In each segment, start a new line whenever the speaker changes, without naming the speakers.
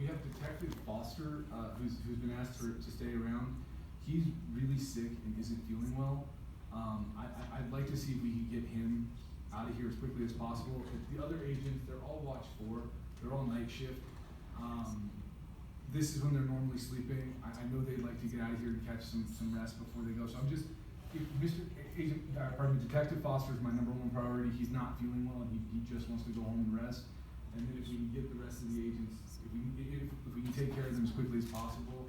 We have Detective Foster, who's been asked to stay around. He's really sick and isn't feeling well. I'd like to see if we can get him out of here as quickly as possible. The other agents, they're all watch 4. They're all night shift. This is when they're normally sleeping. I know they'd like to get out of here and catch some rest before they go. So I'm just, Detective Foster is my #1 priority. He's not feeling well, and he just wants to go home and rest. And then if we can get the rest of the agents, if we can take care of them as quickly as possible,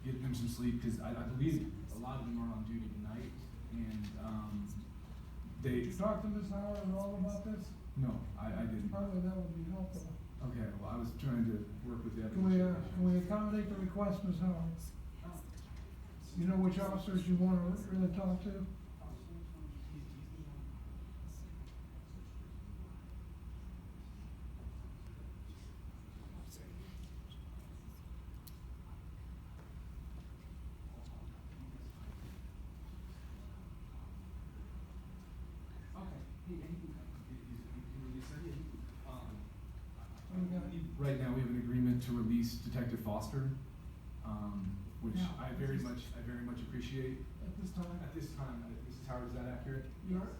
get them some sleep, because I believe a lot of them are on duty tonight, and
Did you talk to Ms. Howard at all about this?
No, I didn't.
Probably that would be helpful.
Okay, well, I was trying to work with the
Can we accommodate the request, Ms. Howard? You know which officers you want to really talk to?
Right now, we have an agreement to release Detective Foster, which
Yeah.
I very much appreciate.
At this time?
At this time, Mrs. Howard, is that accurate?
You're up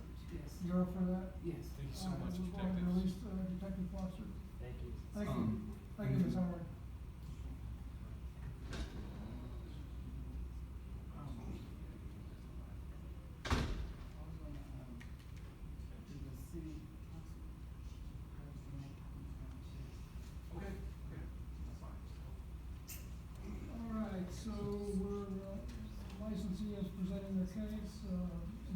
for that?
Yes.
Thank you so
All right,
much,
we'll go ahead and
Detective.
release Detective Foster.
Thank you.
Thank you. Thank you, Ms. Howard.
Okay, that's fine.
All right, so we're, licensee is presenting their case.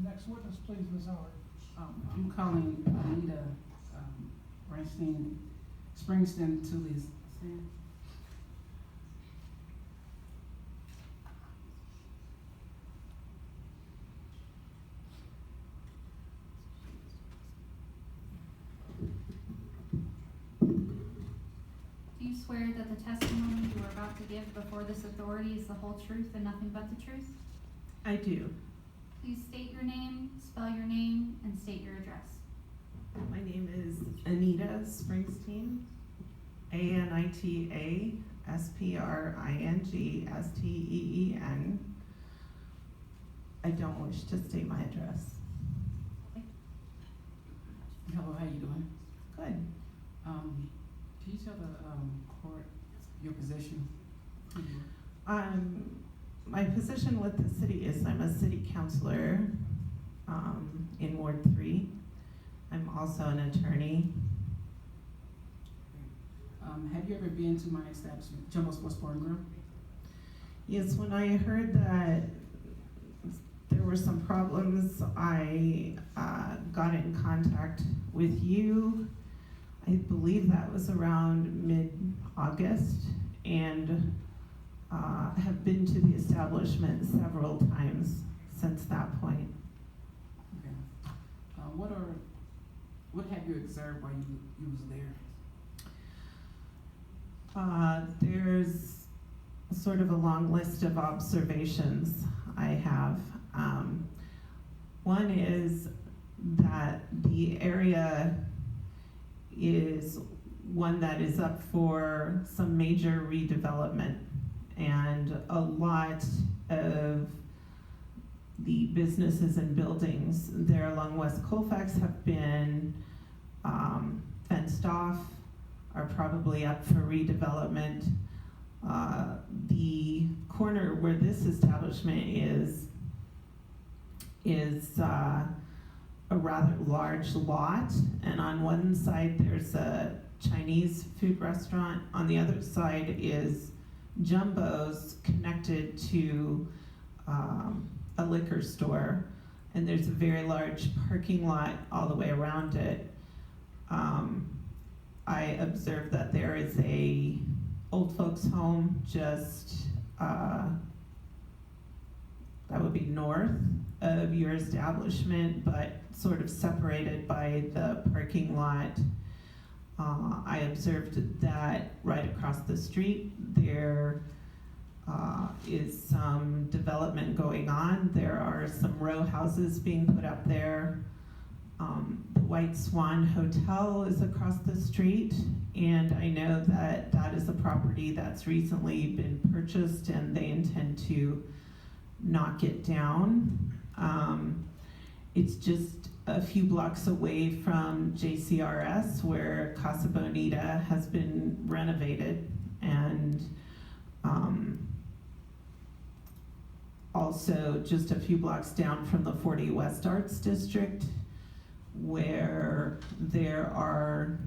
Next witness, please, Ms. Howard.
I'm calling Anita Springsteen to this.
Do you swear that the testimony you are about to give before this authority is the whole truth and nothing but the truth?
I do.
Please state your name, spell your name, and state your address.
My name is Anita Springsteen, Anita Springsteen. I don't wish to state my address.
Hello, how you doing?
Good.
Can you tell the court your position?
My position with the city is I'm a city councilor in Ward 3. I'm also an attorney.
Have you ever been to my establishment, Jumbo Sports Bar and Grill?
Yes, when I heard that there were some problems, I got in contact with you. I believe that was around mid-August, and have been to the establishment several times since that point.
Okay. What have you observed while you was there?
There's sort of a long list of observations I have. One is that the area is one that is up for some major redevelopment, and a lot of the businesses and buildings there along West Colfax have been fenced off, are probably up for redevelopment. The corner where this establishment is a rather large lot, and on one side there's a Chinese food restaurant, on the other side is Jumbo's connected to a liquor store, and there's a very large parking lot all the way around it. I observed that there is a old folks home just that would be north of your establishment, but sort of separated by the parking lot. I observed that right across the street there is some development going on. There are some row houses being put up there. The White Swan Hotel is across the street, and I know that that is a property that's recently been purchased and they intend to knock it down. It's just a few blocks away from JCRS where Casa Bonita has been renovated, and also just a few blocks down from the 40 West Arts District, where there are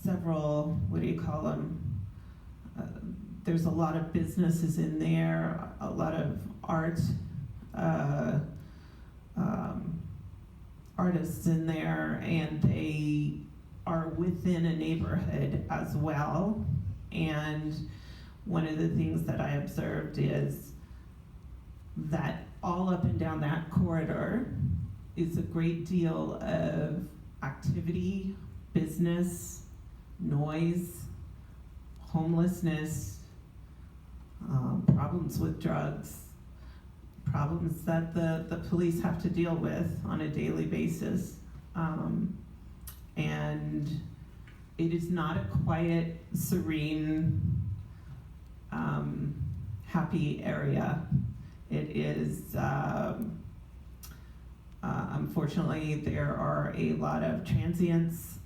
several, what do you call them? There's a lot of businesses in there, a lot of art, artists in there, and they are within a neighborhood as well. And one of the things that I observed is that all up and down that corridor is a great deal of activity, business, noise, homelessness, problems with drugs, problems that the police have to deal with on a daily basis. And it is not a quiet, serene, happy area. It is, unfortunately, there are a lot of transients.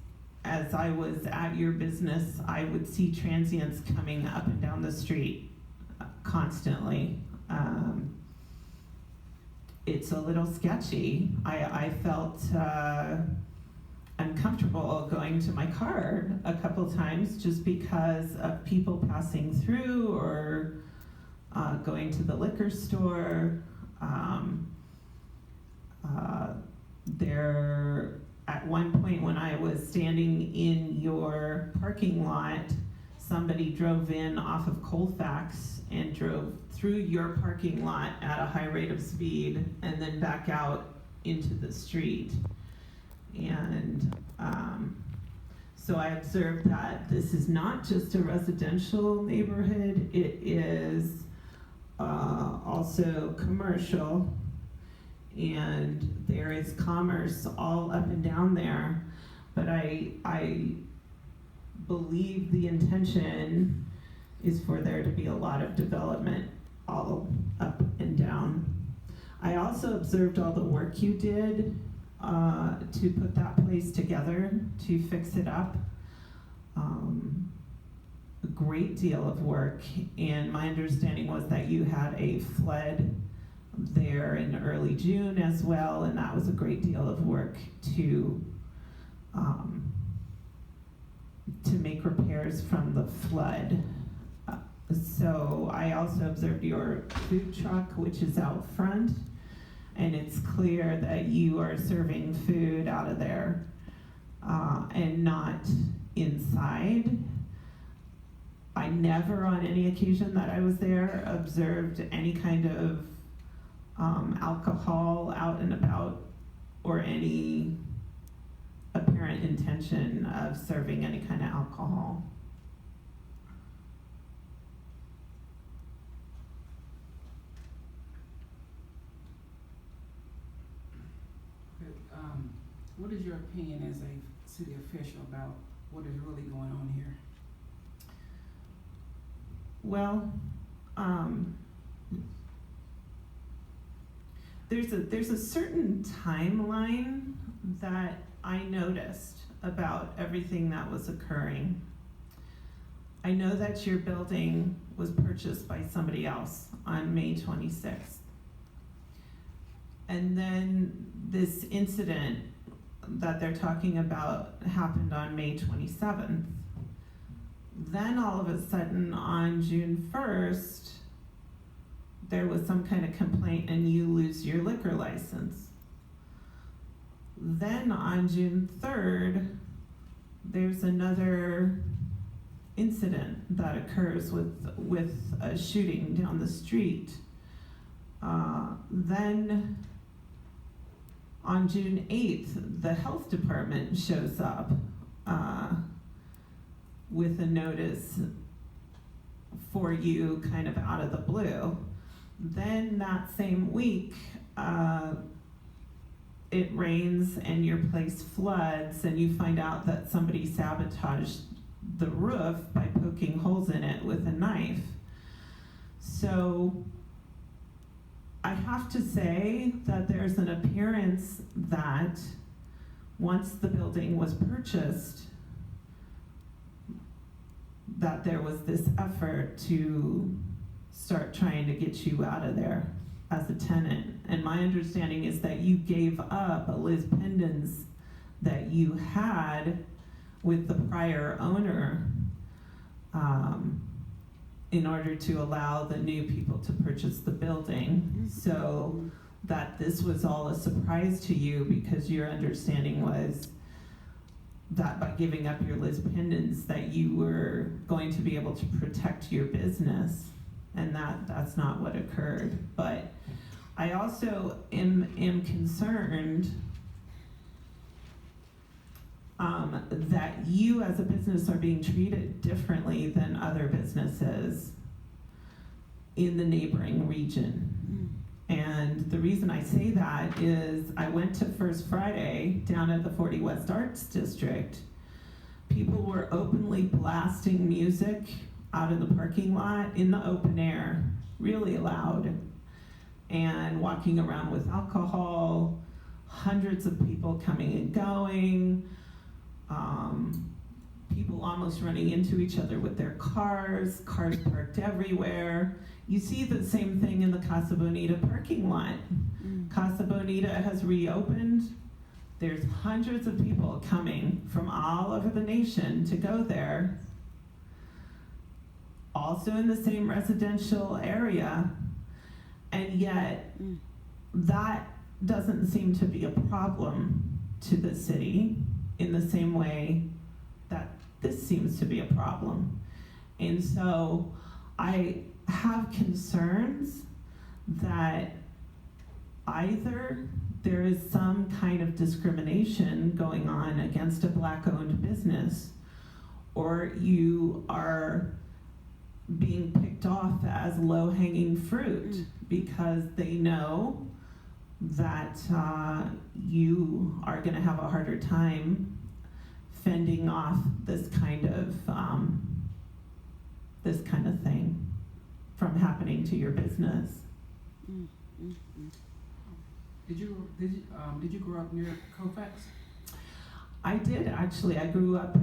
As I was at your business, I would see transients coming up and down the street constantly. It's a little sketchy. I felt uncomfortable going to my car a couple times just because of people passing through or going to the liquor store. There, at one point when I was standing in your parking lot, somebody drove in off of Colfax and drove through your parking lot at a high rate of speed and then back out into the street. And so I observed that this is not just a residential neighborhood, it is also commercial, and there is commerce all up and down there. But I believe the intention is for there to be a lot of development all up and down. I also observed all the work you did to put that place together, to fix it up. A great deal of work, and my understanding was that you had a flood there in early June as well, and that was a great deal of work to make repairs from the flood. So I also observed your food truck, which is out front, and it's clear that you are serving food out of there and not inside. I never, on any occasion that I was there, observed any kind of alcohol out and about or any apparent intention of serving any kind of alcohol.
What is your opinion as a city official about what is really going on here?
Well, there's a certain timeline that I noticed about everything that was occurring. I know that your building was purchased by somebody else on May 26th. And then this incident that they're talking about happened on May 27th. Then all of a sudden on June 1st, there was some kind of complaint and you lose your liquor license. Then on June 3rd, there's another incident that occurs with a shooting down the street. Then on June 8th, the health department shows up with a notice for you kind of out of the blue. Then that same week, it rains and your place floods and you find out that somebody sabotaged the roof by poking holes in it with a knife. So I have to say that there's an appearance that once the building was purchased, that there was this effort to start trying to get you out of there as a tenant. And my understanding is that you gave up a Liz Pendens that you had with the prior owner in order to allow the new people to purchase the building. So that this was all a surprise to you because your understanding was that by giving up your Liz Pendens that you were going to be able to protect your business, and that's not what occurred. But I also am concerned that you as a business are being treated differently than other businesses in the neighboring region. And the reason I say that is I went to First Friday down at the 40 West Arts District. People were openly blasting music out of the parking lot in the open air, really loud, and walking around with alcohol, hundreds of people coming and going, people almost running into each other with their cars parked everywhere. You see the same thing in the Casa Bonita parking lot. Casa Bonita has reopened. There's hundreds of people coming from all over the nation to go there. Also in the same residential area, and yet that doesn't seem to be a problem to the city in the same way that this seems to be a problem. And so I have concerns that either there is some kind of discrimination going on against a Black-owned business, or you are being picked off as low-hanging fruit because they know that you are going to have a harder time fending off this kind of thing from happening to your business.
Did you grow up near Colfax?
I did actually. I grew up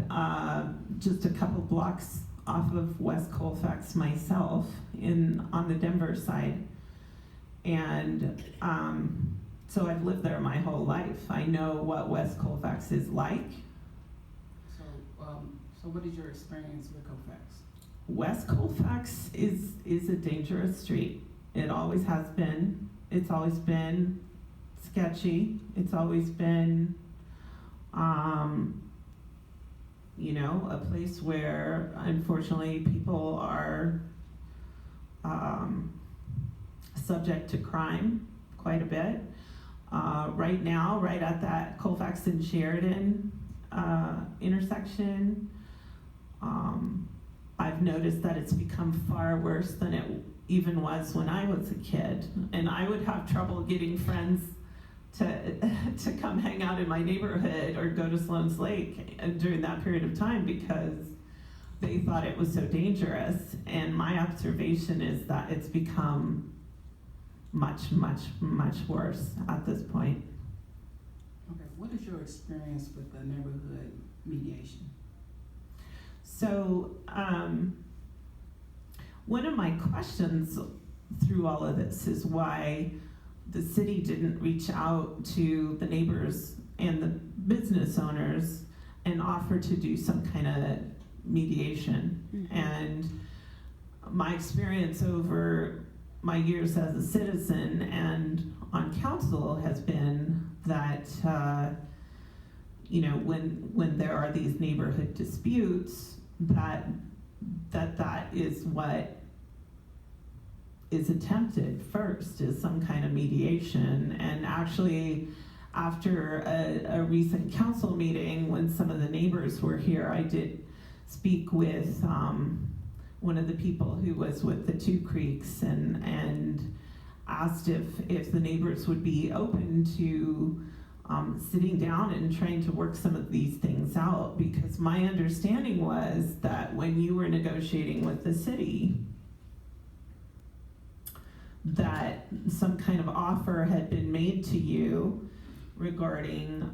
just a couple blocks off of West Colfax myself on the Denver side. And so I've lived there my whole life. I know what West Colfax is like.
So what is your experience with Colfax?
West Colfax is a dangerous street. It always has been. It's always been sketchy. It's always been, a place where unfortunately people are subject to crime quite a bit. Right now, right at that Colfax and Sheridan intersection, I've noticed that it's become far worse than it even was when I was a kid. And I would have trouble getting friends to come hang out in my neighborhood or go to Sloan's Lake during that period of time because they thought it was so dangerous. And my observation is that it's become much, much, much worse at this point.
Okay, what is your experience with the neighborhood mediation?
So, one of my questions through all of this is why the city didn't reach out to the neighbors and the business owners and offer to do some kind of mediation. And my experience over my years as a citizen and on council has been that when there are these neighborhood disputes, that is what is attempted first, is some kind of mediation. And actually, after a recent council meeting, when some of the neighbors were here, I did speak with one of the people who was with the Two Creeks and asked if the neighbors would be open to sitting down and trying to work some of these things out, because my understanding was that when you were negotiating with the city, that some kind of offer had been made to you regarding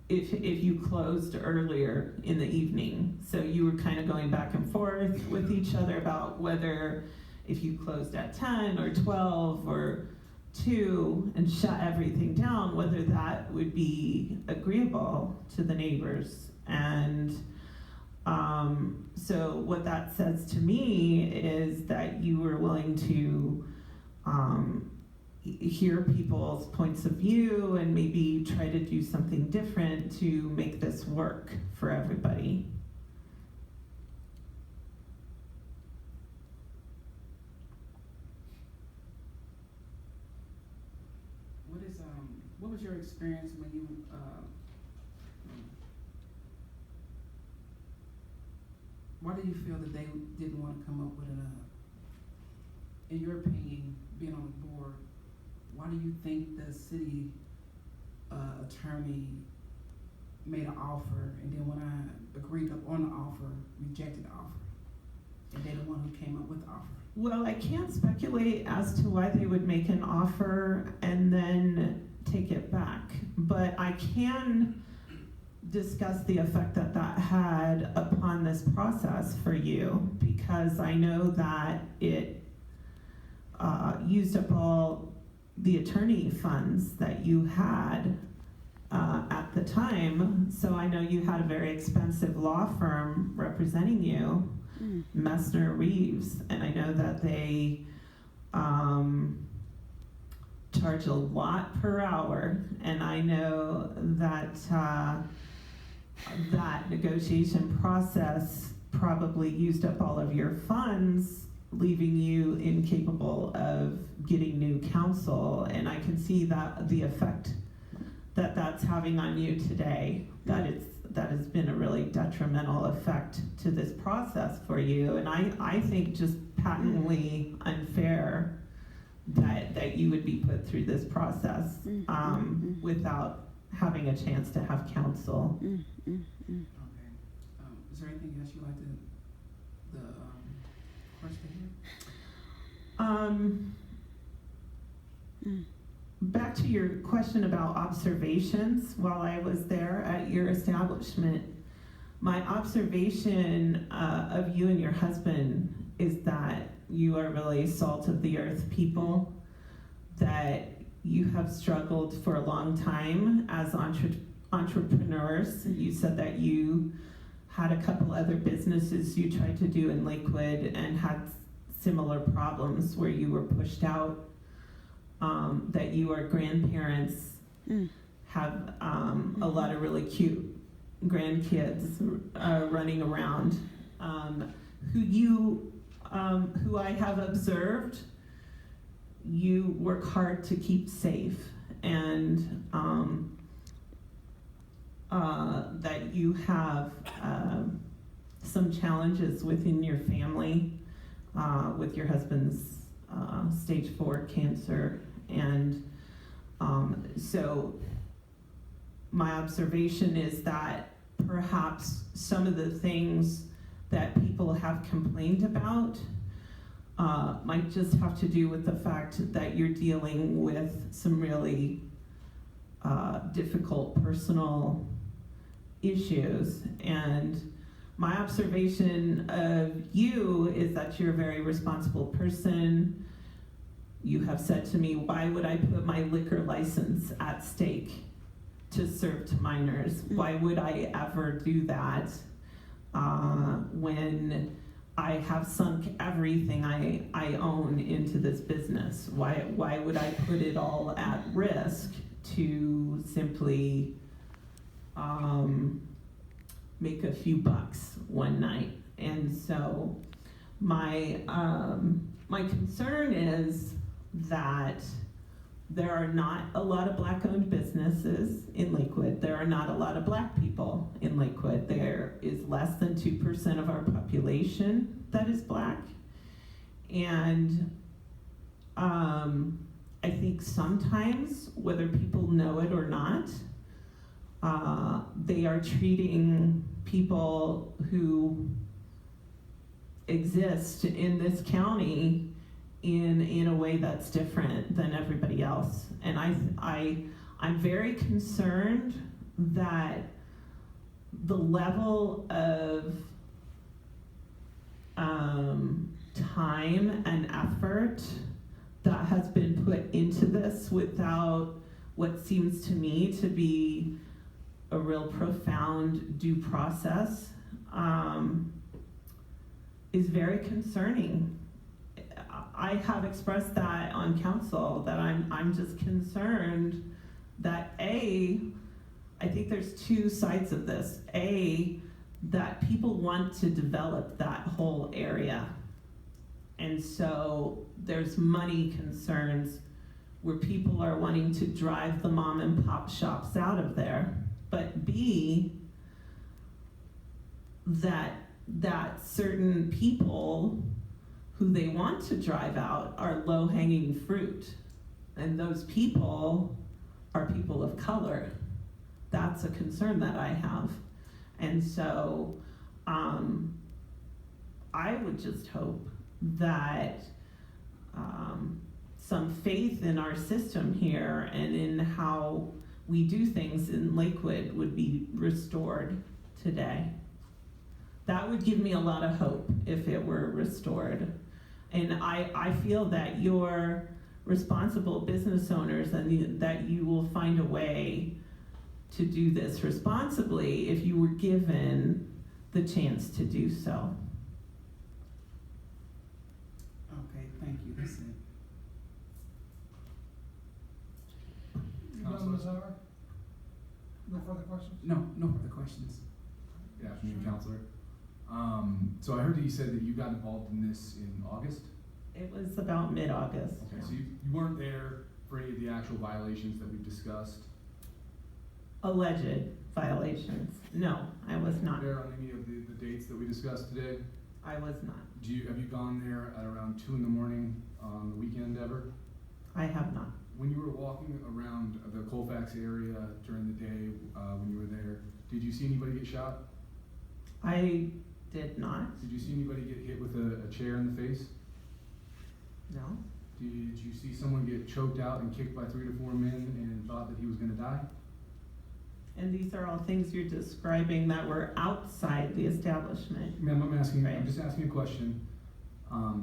if you closed earlier in the evening. So you were kind of going back and forth with each other about whether if you closed at 10 or 12 or 2 and shut everything down, whether that would be agreeable to the neighbors. And so what that says to me is that you were willing to hear people's points of view and maybe try to do something different to make this work for everybody.
What was your experience when you why do you feel that they didn't want to come up with in your opinion, being on the board, why do you think the city attorney made an offer, and then when I agreed on the offer, rejected the offer, and they're the one who came up with the offer?
Well, I can't speculate as to why they would make an offer and then take it back, but I can discuss the effect that that had upon this process for you, because I know that it used up all the attorney funds that you had at the time. So I know you had a very expensive law firm representing you, Messner Reeves, and I know that they charge a lot per hour, and I know that that negotiation process probably used up all of your funds, leaving you incapable of getting new counsel. And I can see that the effect that that's having on you today, that has been a really detrimental effect to this process for you. And I think just patently unfair that you would be put through this process without having a chance to have counsel.
Okay. Is there anything else you'd like the course to hear?
Back to your question about observations while I was there at your establishment, my observation of you and your husband is that you are really salt of the earth people, that you have struggled for a long time as entrepreneurs. You said that you had a couple other businesses you tried to do in Lakewood and had similar problems where you were pushed out, that you are grandparents, have a lot of really cute grandkids running around, who I have observed you work hard to keep safe, and that you have some challenges within your family with your husband's stage 4 cancer. And so my observation is that perhaps some of the things that people have complained about might just have to do with the fact that you're dealing with some really difficult personal issues. And my observation of you is that you're a very responsible person. You have said to me, why would I put my liquor license at stake to serve to minors? Why would I ever do that when I have sunk everything I own into this business? Why would I put it all at risk to simply make a few bucks one night? And so my concern is that there are not a lot of Black-owned businesses in Lakewood. There are not a lot of Black people in Lakewood. There is less than 2% of our population that is Black. And I think sometimes, whether people know it or not, they are treating people who exist in this county in a way that's different than everybody else. And I'm very concerned that the level of time and effort that has been put into this without what seems to me to be a real profound due process is very concerning. I have expressed that on council, that I'm just concerned that I think there's two sides of this. That people want to develop that whole area. And so there's money concerns where people are wanting to drive the mom and pop shops out of there. But B, that certain people who they want to drive out are low-hanging fruit. And those people are people of color. That's a concern that I have. And so I would just hope that some faith in our system here and in how we do things in Lakewood would be restored today. That would give me a lot of hope if it were restored. And I feel that you're responsible business owners and that you will find a way to do this responsibly if you were given the chance to do so.
Okay, thank you, that's it.
You done, Ms. Howard? No further questions?
No further questions.
Good afternoon, Counselor. So I heard that you said that you got involved in this in August?
It was about mid-August.
Okay, so you weren't there for any of the actual violations that we've discussed?
Alleged violations. No, I was not.
There on any of the dates that we discussed today?
I was not.
Have you gone there at around 2 in the morning on the weekend ever?
I have not.
When you were walking around the Colfax area during the day, when you were there, did you see anybody get shot?
I did not.
Did you see anybody get hit with a chair in the face?
No.
Did you see someone get choked out and kicked by 3 to 4 men and thought that he was gonna die?
And these are all things you're describing that were outside the establishment.
Ma'am,
Right.
I'm just asking a question.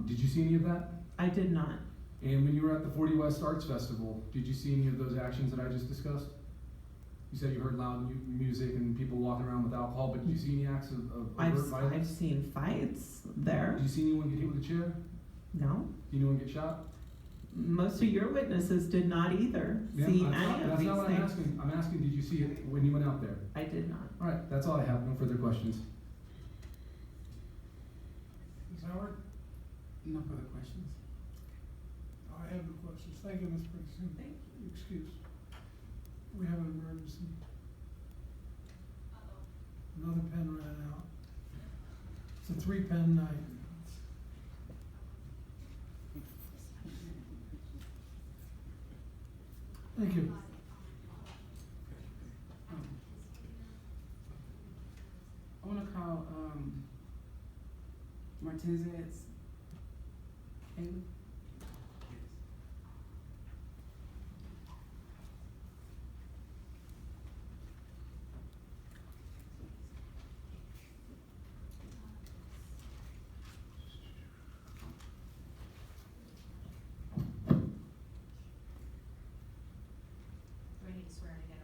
Did you see any of that?
I did not.
And when you were at the 40 West Arts Festival, did you see any of those actions that I just discussed? You said you heard loud music and people walking around with alcohol, but did you see any acts of overt violence?
I've seen fights there.
Did you see anyone get hit with a chair?
No.
Did anyone get shot?
Most of your witnesses did not either see
Ma'am,
any of
that's
these
not what I'm
things.
asking. I'm asking, did you see it when you went out there?
I did not.
All right, that's all I have. No further questions.
Ms. Howard?
No further questions.
I have no questions. Thank you, Ms. Brigson.
Thank
you. Excuse. We have an emergency. Another pen ran out. It's a 3-pen night. Thank you.
I wanna call, Martinez. Haley?
Do I need to swear it again?